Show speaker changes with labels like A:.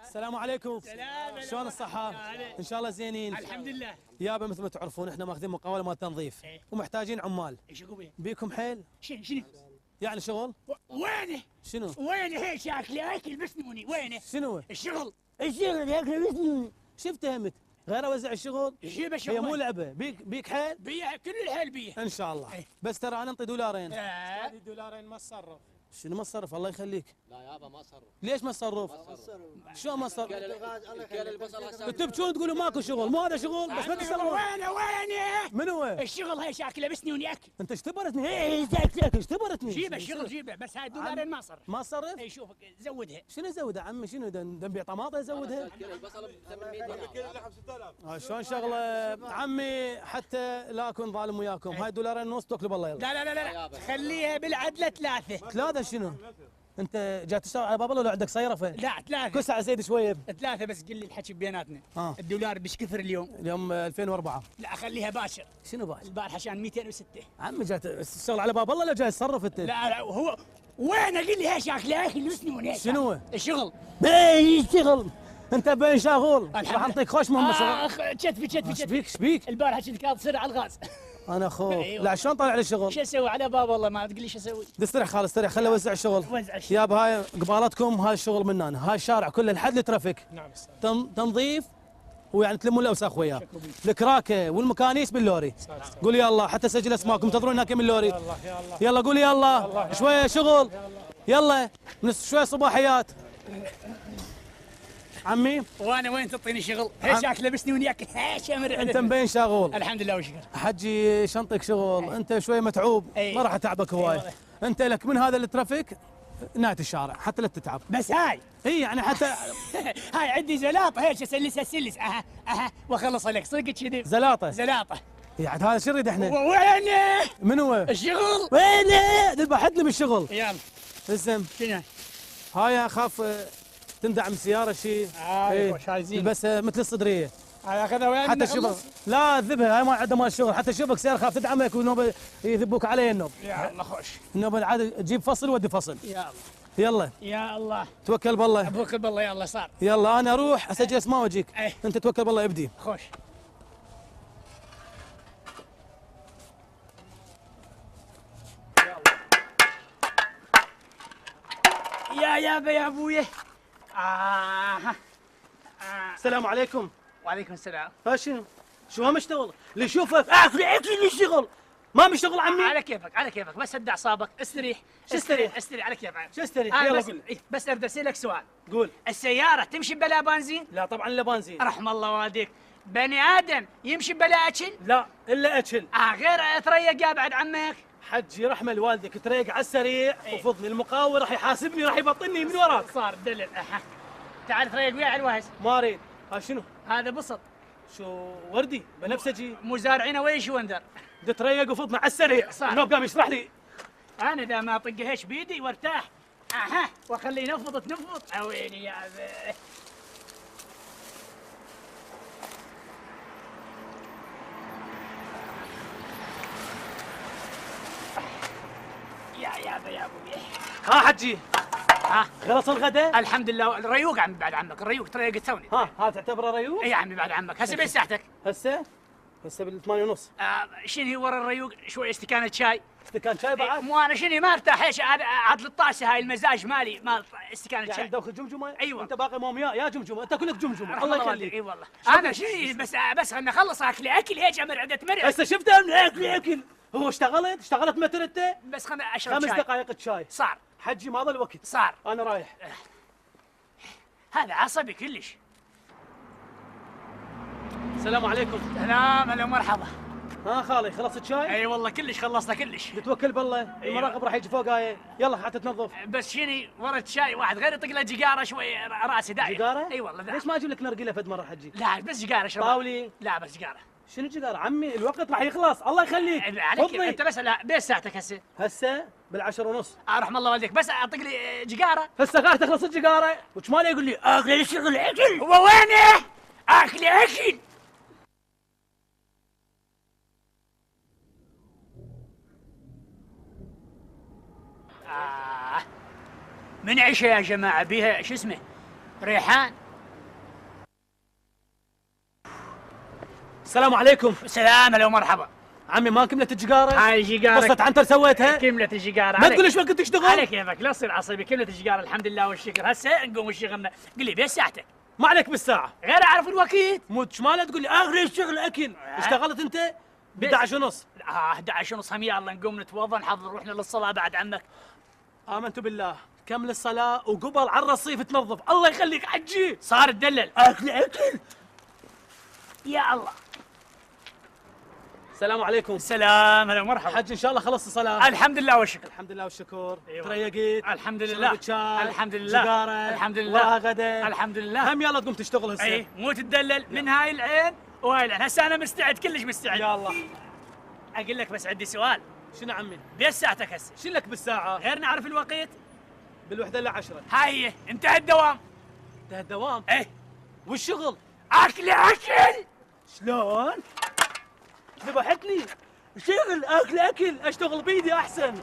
A: السلام عليكم.
B: سلام.
A: شلون الصحة؟ ان شاء الله زينين.
B: الحمد لله.
A: يابا مثل ما تعرفون احنا ماخذين مقاولة مال تنظيف ومحتاجين عمال.
B: ايش اقول؟
A: بيكم حيل؟
B: شنو؟
A: يعني شغل؟
B: وينه؟
A: شنو؟
B: وينه هي شكله اكل بسنوني وينه؟
A: شنو؟
B: الشغل
A: ياكل بسنوني. شفت همت؟ غير اوزع الشغل؟
B: جيب
A: هي
B: الشغل.
A: مو لعبة. بيك حيل؟
B: بيها كل الحيل بيها.
A: ان شاء الله.
B: إيه.
A: بس ترى انا انطي دولارين.
C: هذه دولارين ما تصرف.
A: شنو ما تصرف؟ الله يخليك.
D: لا يابا ما صرف.
A: ليش ما تصرف؟ شلون ما تصرف؟
D: كيل البصل هسه
A: تبكون تقولوا ماكو شغل، مو هذا شغل بس ما تصرفون.
B: وينه؟
A: من هو؟
B: الشغل هي شكله بسنوني اكل.
A: انت اشتبرتني. اشتبرتني.
B: جيب الشغل جيبه بس هاي دولارين ما صرف.
A: ما صرف؟
B: اي شوفك زودها.
A: شنو زودها عمي؟ شنو نبيع طماطه ازودها؟
D: كيل البصل ب 800 دينار.
A: شلون شغله عمي حتى لا اكون ظالم وياكم. هاي دولارين ونص توكلوا بالله. يلا
B: لا خليها بالعدله ثلاثه.
A: ثلاثه شنو؟ انت جاي تشتغل على باب الله ولا عندك صيرفه؟
B: لا ثلاثه.
A: كسع زيد شويه.
B: ثلاثه بس قل لي الحكي بيناتنا.
A: آه.
B: الدولار بش كثر اليوم؟
A: اليوم 2004.
B: لا خليها باشر.
A: شنو باش؟
B: البارحه عشان 206.
A: عمي جاي تشتغل على باب الله ولا جاي تصرف انت؟
B: لا هو وين قل لي هي شكله اكل وسنون هيك.
A: شنو؟
B: الشغل.
A: يشتغل. انت بين شغول.
B: الحمد
A: راح اعطيك خوش مهمه شغل.
B: اخ كتفي
A: شبيك شبيك؟
B: البارحه كنت كاظ تصير على الغاز.
A: انا اخوك.
B: أيوة.
A: لا شلون طالع لي الشغل؟
B: شو اسوي على باب الله ما تقول لي شو اسوي؟
A: استريح خالص استريح خلي اوزع الشغل.
B: وزع الشغل.
A: يابا هاي قبالتكم هاي الشغل من انا. هاي الشارع كله لحد الترافيك.
C: نعم
A: تنظيف ويعني تلمون الاوساخ وياه. الكراكه والمكانيس باللوري. قول يلا حتى سجل اسماءكم انتظرون هناك من اللوري. يلا قول يلا شويه شغل. يلا من شويه صباحيات. عمي
B: وانا وين تعطيني شغل؟ هي شكله بسني ونياك هي شمر.
A: انت مبين شغول.
B: الحمد لله وشكر.
A: حجي شنطك شغل. انت شويه متعوب.
B: أي.
A: ما راح اتعبك هواي.
B: والله.
A: انت لك من هذا الترافيك نهايه الشارع حتى لا تتعب.
B: بس هاي
A: اي يعني حتى
B: هاي عندي زلاطه هيك اسلسها سلس اها واخلص لك صدق كذي.
A: زلاطه.
B: زلاطه.
A: يعني هذا شو نريد احنا؟
B: وينه؟
A: من هو؟
B: الشغل.
A: وينه؟ ذبح حد لي بالشغل.
B: يلا
A: اسم
B: شنو؟
A: هاي اخاف تندعم السياره شيء.
B: وش هاي زين.
A: بس مثل الصدريه
B: هاي اخذها وين؟
A: حتى شوفك. لا ذبها هاي ما عنده مال الشغل حتى شوفك سياره خاف تدعمك والنوبه يذبوك علي النوب.
B: يا الله خوش.
A: النوبه العاده تجيب فصل ودي فصل.
B: يا الله.
A: يلا
B: يا الله.
A: توكل بالله.
B: ابوك بالله يلا صار.
A: يلا انا اروح اسجل اسماء واجيك.
B: ايه.
A: انت توكل بالله ابدي.
B: خوش. يا ابويا.
A: السلام عليكم.
B: وعليكم السلام.
A: ها شنو؟ شو ما مشتغل؟ اللي يشوفك اكل يشتغل. ما مشتغل عمي.
B: على كيفك بس هد اعصابك استريح.
A: شو استريح؟
B: استريح على كيفك.
A: شو استريح؟ يلا
B: بس
A: قول.
B: بس اريد اسالك سؤال.
A: قول.
B: السيارة تمشي بلا بنزين؟
A: لا طبعا الا بنزين.
B: رحم الله والديك. بني ادم يمشي بلا اكل؟
A: لا الا اكل.
B: غير تريق يا بعد عمك.
A: حجي رحمه لوالدك تريق على السريع وفضني المقاول راح يحاسبني راح يبطلني من وراك.
B: صار دلل. تعال تريق وياي على الوهز.
A: ما اريد. ها شنو؟
B: هذا بسط.
A: شو وردي بنفسجي.
B: مزارعينه وين شو انذر.
A: تريق وفضنا على السريع.
B: صح.
A: النوب قام يشرح لي.
B: انا اذا ما اطقهش بيدي وارتاح واخليه ينفض تنفض. عويني يا ذا. يا ابوي.
A: ها حجي
B: ها
A: خلص الغداء؟
B: الحمد لله. الريوق عمي بعد عمك. الريوق تريق تسوي.
A: ها تعتبره ريوق؟
B: اي يا عمي بعد عمك. هسه بين ساعتك.
A: هسه بالثمانية ونص.
B: شنو هي ورا الريوق شوي استكانة شاي.
A: استكان شاي بعد؟
B: مو انا شنو ما ارتاح ايش عاد الطاسه هاي المزاج مالي مال استكانة
A: يعني
B: شاي.
A: دوخ جمجمه؟
B: أيوة.
A: انت باقي مومياء يا جمجمه انت كلك جمجمه الله يخليك.
B: اي والله. انا شنو بس خلنا نخلص اكل هيك امر عده مرع.
A: هسه شفتها من اكل هو اشتغلت متر انت؟
B: بس خلنا اشرب
A: 5
B: شاي.
A: دقائق شاي.
B: صار.
A: حجي ما ضل وقت.
B: صار.
A: انا رايح.
B: هذا عصبي كلش.
A: السلام عليكم.
B: سلام هلا ومرحبا.
A: ها خالي خلصت شاي؟
B: اي والله كلش خلصنا كلش.
A: تتوكل بالله المراقب راح يجي فوق هاي يلا حتى تنظف.
B: بس شني ورد شاي واحد غير يطق له جيجاره شوي راسي داير.
A: جيجاره؟
B: اي والله.
A: ليش ما اجيب لك نرجيله فد مره حجي؟
B: لا بس جيجاره اشرب.
A: طاولي؟
B: لا بس جيجاره.
A: شنو جيجاره عمي الوقت راح يخلص الله يخليك.
B: عليك
A: فضني.
B: انت بس لا بس ساعتك هسه.
A: هسه بالعشر ونص.
B: رحم الله والديك بس اعطيك لي جيجاره.
A: هسه قاعد تخلص الجيجاره وش ماله يقول لي اكل شغل اكل.
B: هو وينه؟ اكل. من عشاء يا جماعه بيها شو اسمه ريحان.
A: السلام عليكم.
B: سلام، هلا ومرحبا.
A: عمي ما كملت الجيجاره؟
B: هاي جيجارك.
A: قصة عنتر سويتها؟
B: كملت الجيجارة.
A: ما تقول ليش ما كنت تشتغل؟
B: عليك كيفك، لا تصير عصبي. كملت الجيجارة الحمد لله والشكر. هسه نقوم شغلنا. قل لي بيش ساعتك؟
A: ما عليك بالساعة.
B: غير اعرف الوقت.
A: مو شمالة تقول لي اخر الشغل اكل. اشتغلت انت؟ ب 11:30.
B: 11:30 هم. يلا نقوم نتوضا نحضر روحنا للصلاة بعد عنك.
A: آمنت بالله. كمل الصلاة وقبل على الرصيف تنظف. الله يخليك حجي.
B: صار تدلل.
A: اكل.
B: يا الله.
A: السلام عليكم.
B: سلام، هلا ومرحبا.
A: حج ان شاء الله خلصت الصلاة.
B: الحمد لله والشكر.
A: الحمد لله والشكر.
B: أيوة.
A: تريقت.
B: الحمد لله.
A: شربت شاي.
B: الحمد لله.
A: سيجارة.
B: الحمد لله.
A: وراها غدا.
B: الحمد لله.
A: هم يلا تقوم تشتغل هسه.
B: اي مو تدلل من هاي العين وهاي العين. هسه انا مستعد، كلش مستعد.
A: يا الله.
B: اقول لك بس عندي سؤال.
A: شنو عمي؟
B: بيش ساعتك هسه؟
A: شو لك بالساعة؟
B: غير نعرف الوقت.
A: بالوحدة إلا 10.
B: هاي هي، انتهى الدوام.
A: انتهى الدوام.
B: ايه.
A: والشغل؟
B: اكل.
A: شلون؟ ذبحتني. شغل اكل اشتغل بيدي احسن.